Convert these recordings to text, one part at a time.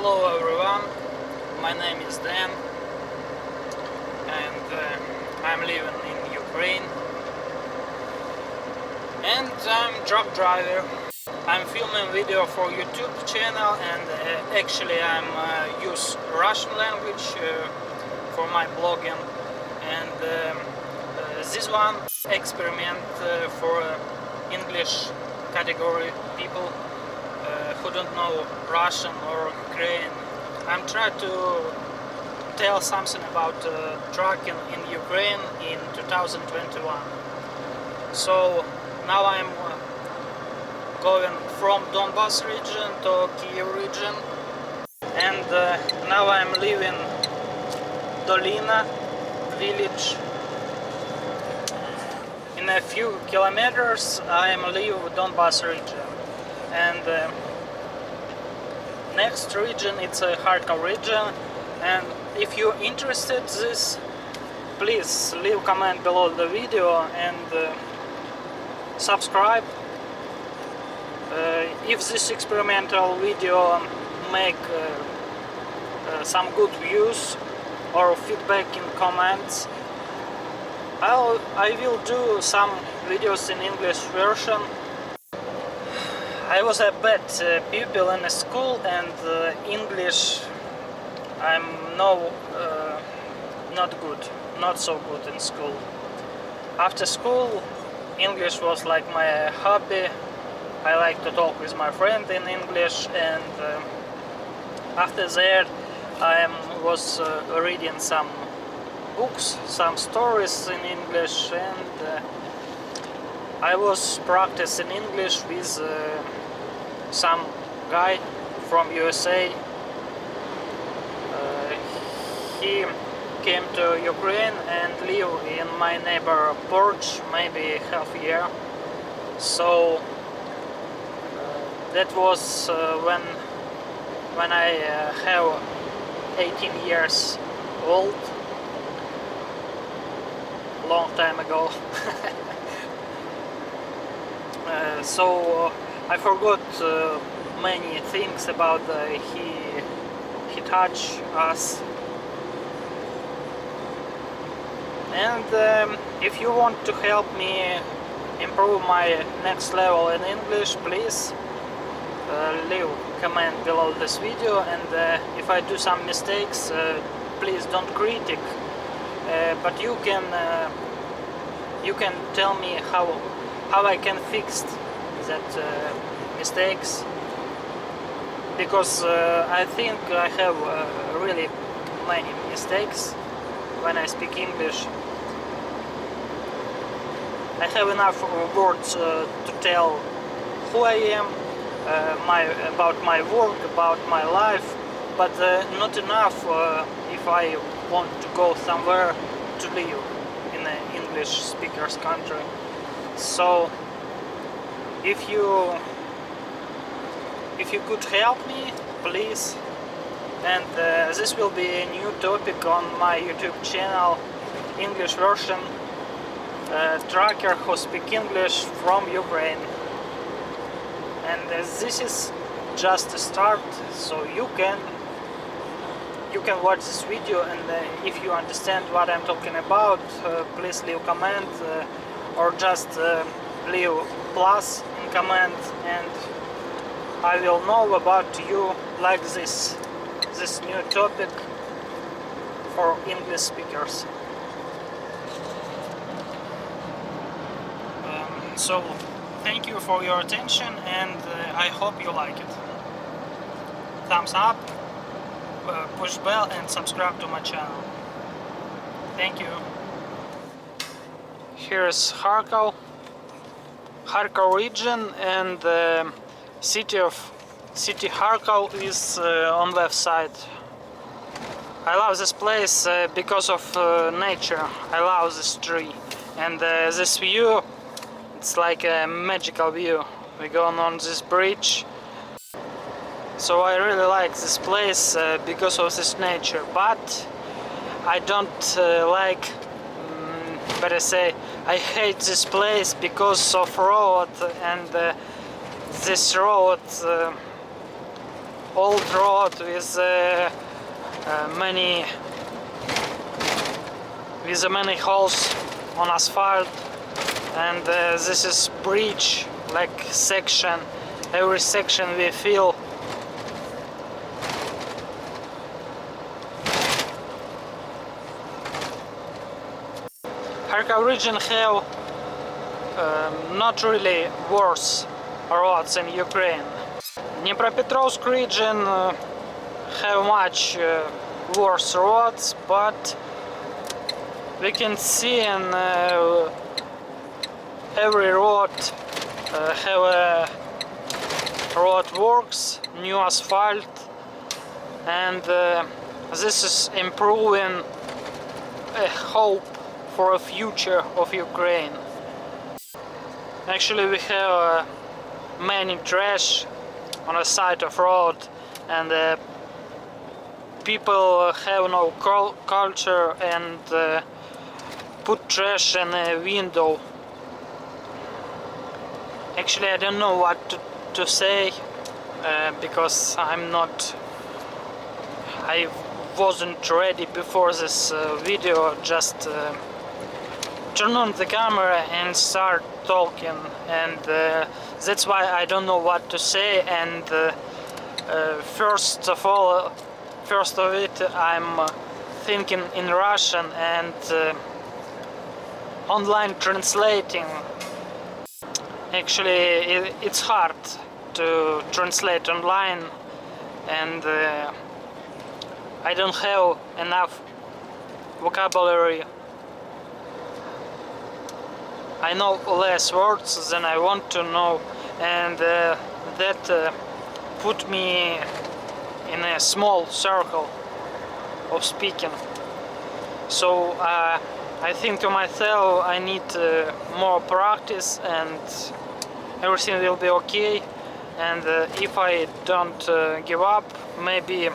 Hello everyone, my name is Dan and I'm living in Ukraine and I'm truck driver. I'm filming video for YouTube channel and actually I'm use Russian language for my blogging and this one experiment for English category people who don't know Russian or Ukraine. I'm trying to tell something about trucking in Ukraine in 2021. So now I'm going from Donbas region to Kiev region, and now I'm leaving Dolina village. In a few kilometers I'm leave Donbas region, and next region it's a Kharkov region. And if you're interested in this, please leave comment below the video and subscribe. If this experimental video make some good views or feedback in comments, I will do some videos in English version. I was a bad pupil in school, and English I'm not so good in school. After school, English was like my hobby. I like to talk with my friend in English, and after that I was reading some books, some stories in English, and I was practicing English with some guy from USA. He came to Ukraine and lived in my neighbor porch maybe half a year. So that was when I have 18 years old, long time ago. So I forgot many things about he touched us. And if you want to help me improve my next level in English, please leave comment below this video, and if I do some mistakes, please don't critic, but you can tell me how I can fix that mistakes, because I think I have really many mistakes when I speak English. I have enough words to tell who I am, about my work, about my life, but not enough if I want to go somewhere to live in an English speakers country. So if you could help me, please. And this will be a new topic on my YouTube channel, English version, trucker who speak English from Ukraine. And this is just a start, so you can watch this video, and if you understand what I'm talking about, please leave comment or just leave plus in comment, and I will know about you like this new topic for English speakers. So thank you for your attention, and I hope you like it. Thumbs up, push bell, and subscribe to my channel. Thank you. Here's Kharkov region, and the city Kharkov is on left side. I love this place because of nature. I love this tree, and this view. It's like a magical view. We're going on this bridge, so I really like this place because of this nature. But I don't like, better say, I hate this place because of road, and this road old road with many holes on asphalt, and this is bridge like section. Every section we fill. Kharkov region have not really worse roads in Ukraine. Dnipropetrovsk region have much worse roads, but we can see in every road have a road works, new asphalt, and this is improving a hope for a future of Ukraine. Actually, we have many trash on the side of road, and people have no culture and put trash in a window. Actually, I don't know what to say because I wasn't ready before this video. Just turn on the camera and start talking, and that's why I don't know what to say. And first of it, I'm thinking in Russian and online translating. Actually, it's hard to translate online, and I don't have enough vocabulary. I know less words than I want to know, and that put me in a small circle of speaking. So I think to myself I need more practice, and everything will be okay. And if I don't give up, maybe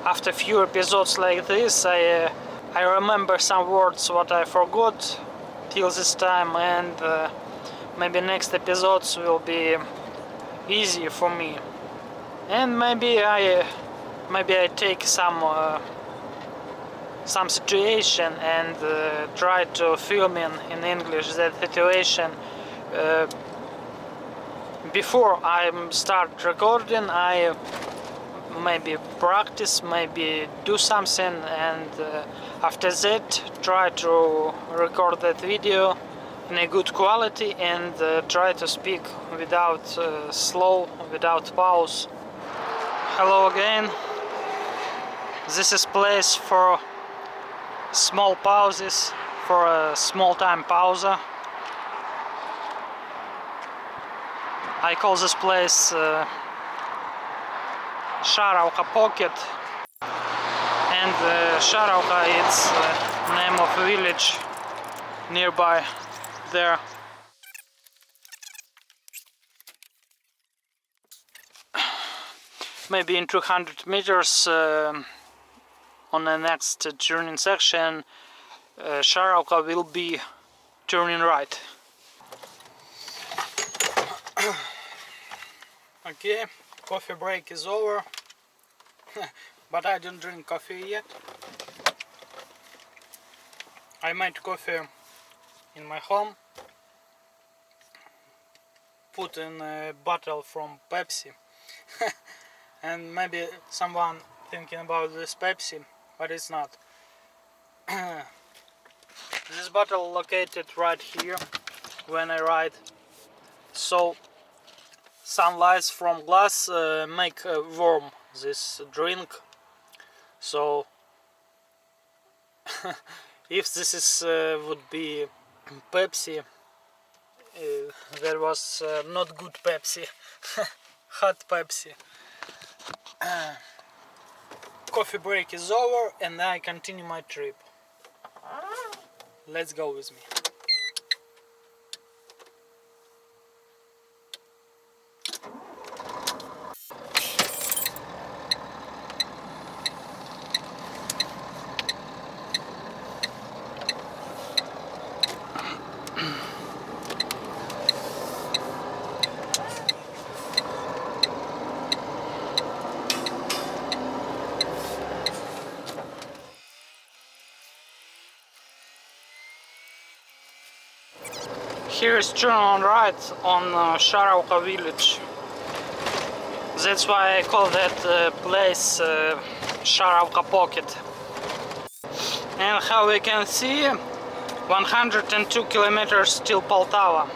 after few episodes like this, I remember some words what I forgot till this time, and maybe next episodes will be easy for me. And maybe I take some situation and try to film in English that situation. Before I start recording, I maybe practice, maybe do something, and after that try to record that video in a good quality, and try to speak without slow, without pause. Hello again. This is place for small pauses, for a small time pause. I call this place Sharovka Pocket, and Sharovka is the name of a village nearby there. Maybe in 200 meters on the next turning section, Sharovka will be turning right. Okay, coffee break is over, but I don't drink coffee yet. I made coffee in my home, put in a bottle from Pepsi. And maybe someone thinking about this Pepsi, but it's not. This bottle located right here when I ride, so sunlight from glass make warm this drink. So if this is would be Pepsi, there was not good Pepsi, hot Pepsi. Coffee break is over, and I continue my trip. Let's go with me. here is turn on right on Sharovka village. That's why I call that place Sharovka Pocket. And how we can see, 102 kilometers till Poltava.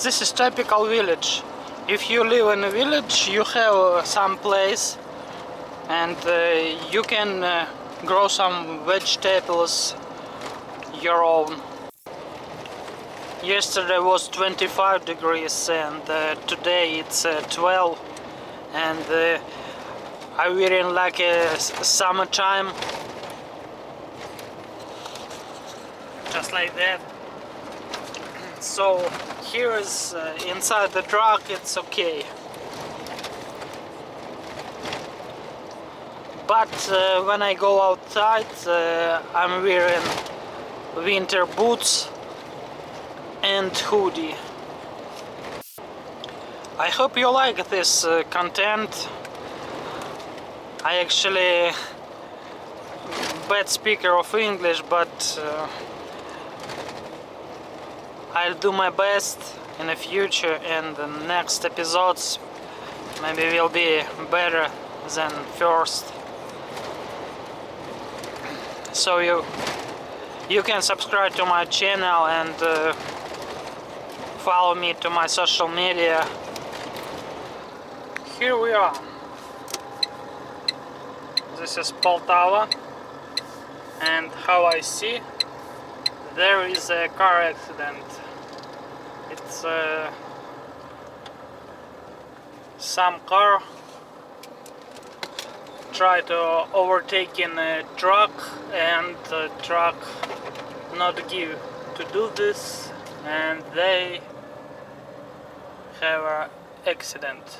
This is typical village. If you live in a village, you have some place and you can grow some vegetables your own. Yesterday was 25 degrees and today it's 12, and I'm wearing like a summertime, just like that. So here is inside the truck, it's okay. But when I go outside, I'm wearing winter boots and hoodie. I hope you like this content. I actually bad speaker of English, but I'll do my best in the future, and the next episodes maybe will be better than first. So you can subscribe to my channel and follow me to my social media. Here we are. This is Poltava, and how I see, there is a car accident. It's some car tried to overtake a truck, and the truck not give to do this, and they have an accident.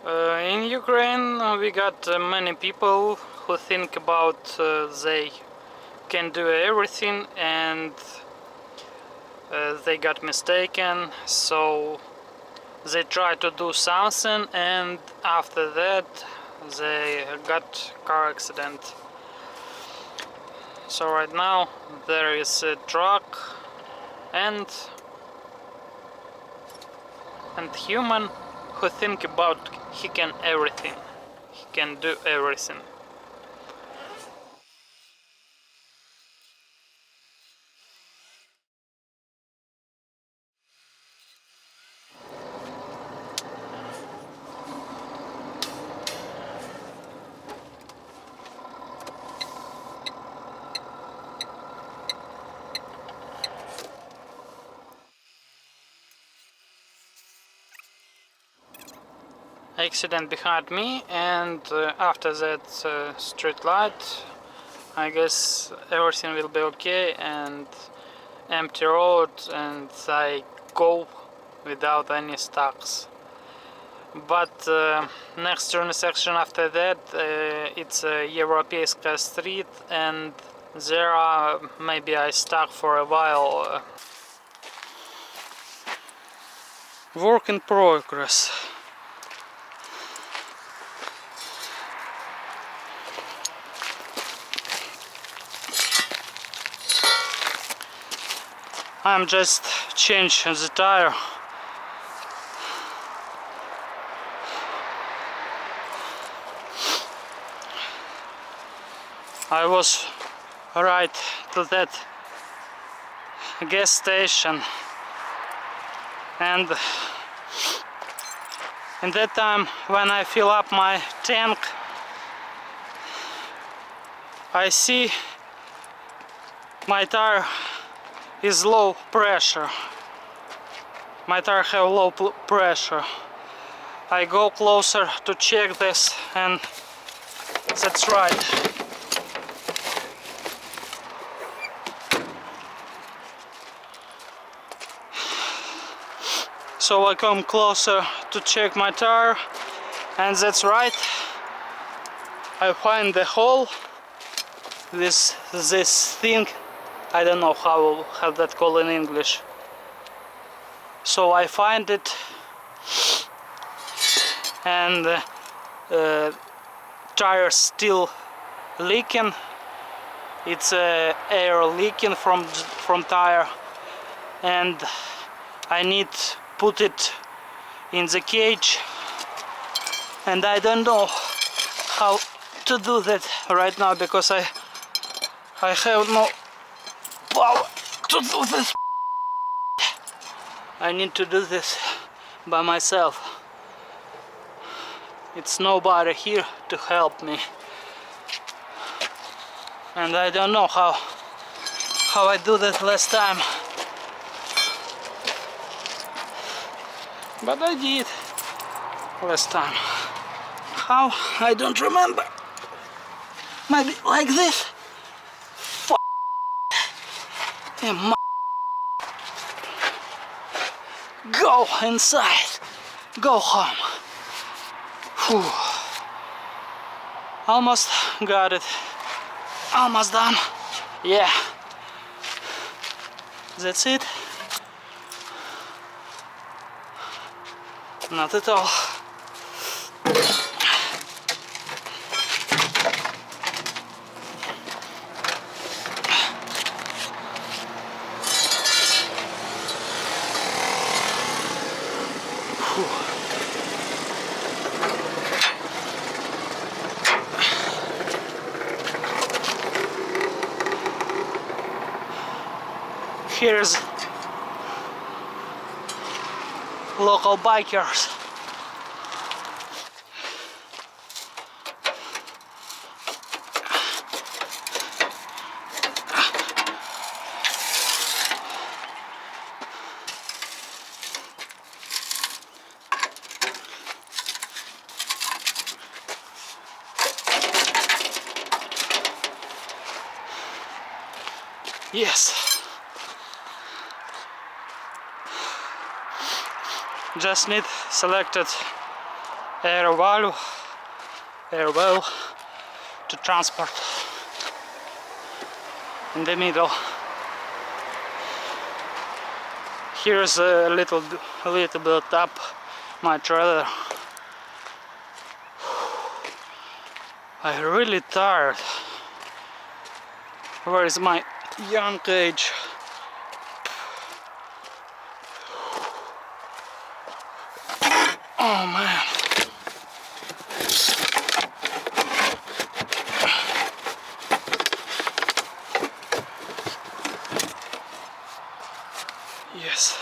In Ukraine we got many people who think about they can do everything, and they got mistaken, so they try to do something, and after that they got car accident. So right now there is a truck and human who think about he can everything, he can do everything. Accident behind me, and after that street light, I guess everything will be okay, and empty road, and I go without any stocks. But next intersection after that, it's a Европейская street, and there maybe I stuck for a while. Work in progress. I'm just changing the tire. I was right to that gas station, and in that time when I fill up my tank, I see my tire is low pressure. My tire have low pressure. I go closer to check this, and that's right. So I come closer to check my tire, and that's right. I find the hole. This thing, I don't know how that called in English. So I find it, and tire still leaking, It's air leaking from tire, and I need put it in the cage, and I don't know how to do that right now because I have no power to do this. I need to do this by myself. It's nobody here to help me, and I don't know how I do that last time, but I did last time. How? I don't remember. Maybe like this. F him. Go inside. Go home. Whew. Almost got it. Almost done. Yeah. That's it. Not at all. Here's local bikers. Yes. Just need selected air valve to transport in the middle. Here's a little bit up my trailer. I'm really tired. Where is my young cage? Oh man. Yes.